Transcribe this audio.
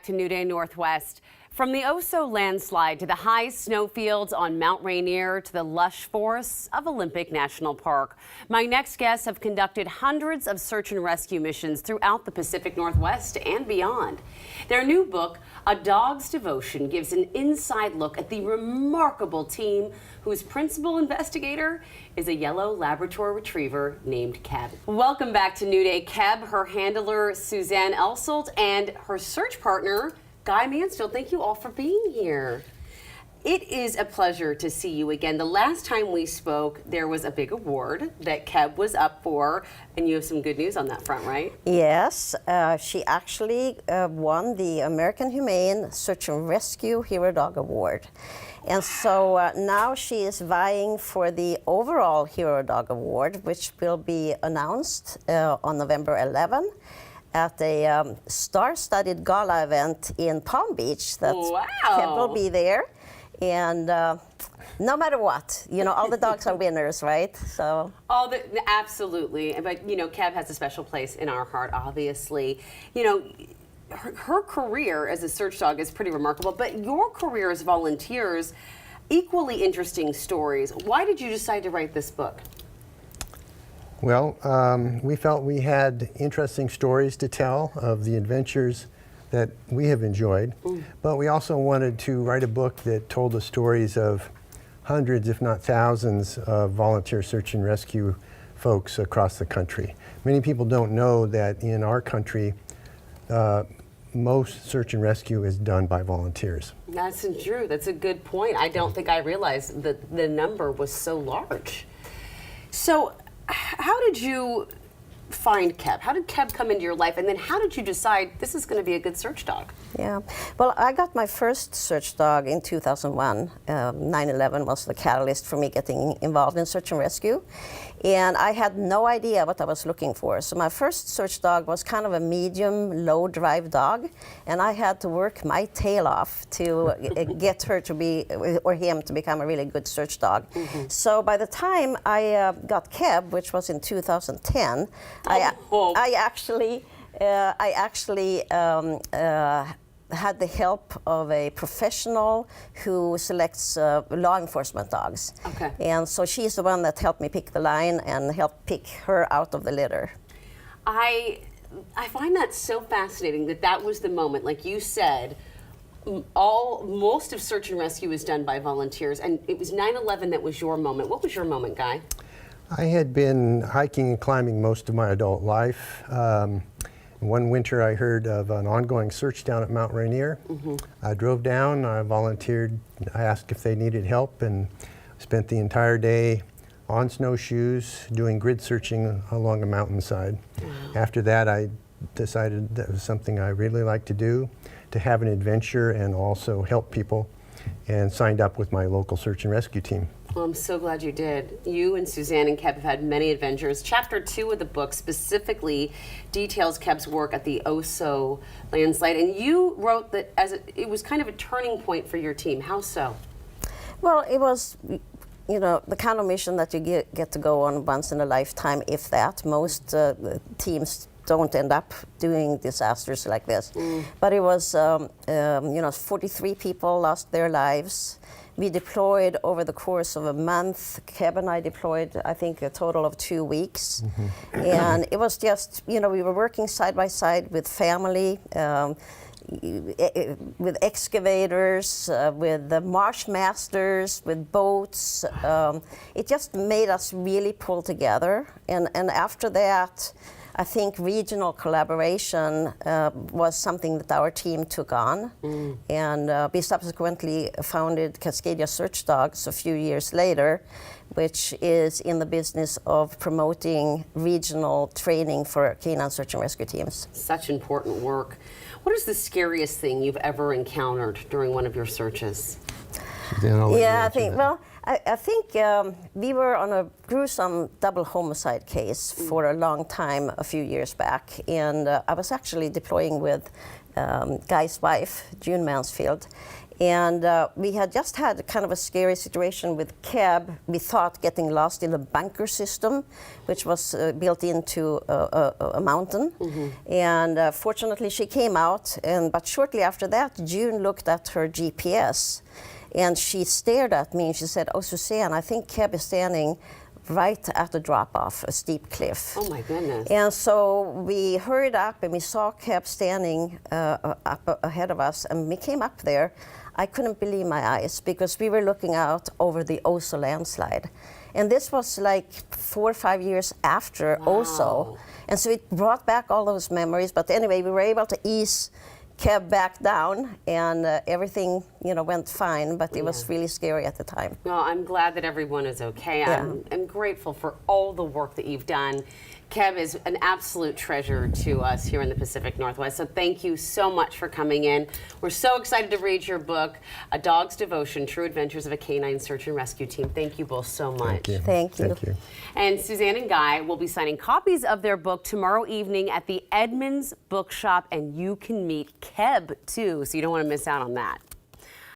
To New Day Northwest. From the Oso landslide to the high snowfields on Mount Rainier to the lush forests of Olympic National Park. My next guests have conducted hundreds of search and rescue missions throughout the Pacific Northwest and beyond. Their new book, A Dog's Devotion, gives an inside look at the remarkable team whose principal investigator is a yellow Labrador retriever named Keb. Welcome back to New Day, Keb, her handler Suzanne Elshult, and her search partner Guy Mansfield. Thank you all for being here. It is a pleasure to see you again. The last time we spoke, there was a big award that Keb was up for, and you have some good news on that front, right? Yes, she actually won the American Humane Search and Rescue Hero Dog Award. And so now she is vying for the overall Hero Dog Award, which will be announced on November 11. At a star-studded gala event in Palm Beach. That Keb will be there, and no matter what, you know, all the dogs are winners, right? So absolutely, but you know, Keb has a special place in our heart. Obviously, you know, her career as a search dog is pretty remarkable, but your career as volunteers, equally interesting stories. Why did you decide to write this book? Well, we felt we had interesting stories to tell of the adventures that we have enjoyed, but we also wanted to write a book that told the stories of hundreds, if not thousands, of volunteer search and rescue folks across the country. Many people don't know that in our country, most search and rescue is done by volunteers. That's true. That's a good point. I don't think I realized that the number was so large. So, how did you find Keb? How did Keb come into your life? And then how did you decide this is going to be a good search dog? Yeah, well, I got my first search dog in 2001. 9/11 was the catalyst for me getting involved in search and rescue. And I had no idea what I was looking for. So my first search dog was kind of a medium, low drive dog. And I had to work my tail off to get her to be, or him to become a really good search dog. So by the time I got Keb, which was in 2010, I actually had the help of a professional who selects law enforcement dogs. Okay. And so she's the one that helped me pick the line and helped pick her out of the litter. I find that so fascinating that was the moment, like you said, most of search and rescue is done by volunteers, and it was 9/11 that was your moment. What was your moment, Guy? I had been hiking and climbing most of my adult life. One winter I heard of an ongoing search down at Mount Rainier. I drove down, I volunteered, I asked if they needed help, and spent the entire day on snowshoes doing grid searching along a mountainside. After that, I decided that was something I really liked to do, to have an adventure and also help people, and signed up with my local search and rescue team. Well, I'm so glad you did. You and Suzanne and Keb have had many adventures. Chapter 2 of the book specifically details Keb's work at the Oso landslide, and you wrote that it was kind of a turning point for your team. How so? Well, it was, you know, the kind of mission that you get to go on once in a lifetime, if that. Most teams don't end up doing disasters like this. But it was, you know, 43 people lost their lives. We deployed over the course of a month. Keb and I deployed, I think, a total of 2 weeks. And it was just, you know, we were working side by side with family, with excavators, with the marsh masters, with boats. It just made us really pull together. And after that, I think regional collaboration was something that our team took on, and we subsequently founded Cascadia Search Dogs a few years later, which is in the business of promoting regional training for canine search and rescue teams. Such important work. What is the scariest thing you've ever encountered during one of your searches? Yeah, I think, well, I think we were on a gruesome double homicide case for a long time a few years back, and I was actually deploying with Guy's wife, Guy Mansfield, And we had just had kind of a scary situation with Keb. We thought getting lost in the bunker system, which was built into a mountain. And fortunately, she came out. But shortly after that, June looked at her GPS, and she stared at me and she said, "Oh, Suzanne, I think Keb is standing right at the drop-off, a steep cliff." Oh my goodness. And so we hurried up and we saw Keb standing up ahead of us, and we came up there. I couldn't believe my eyes because we were looking out over the Oso landslide. And this was like 4 or 5 years after Oso. And so it brought back all those memories. But anyway, we were able to ease Keb back down, and everything, went fine, but it was really scary at the time. Well, I'm glad that everyone is okay. I'm grateful for all the work that you've done. Keb is an absolute treasure to us here in the Pacific Northwest, so thank you so much for coming in. We're so excited to read your book, A Dog's Devotion, True Adventures of a Canine Search and Rescue Team. Thank you both so much. Thank you. Thank you. Thank you. And Suzanne and Guy will be signing copies of their book tomorrow evening at the Edmonds Bookshop, and you can meet Keb too, so you don't want to miss out on that.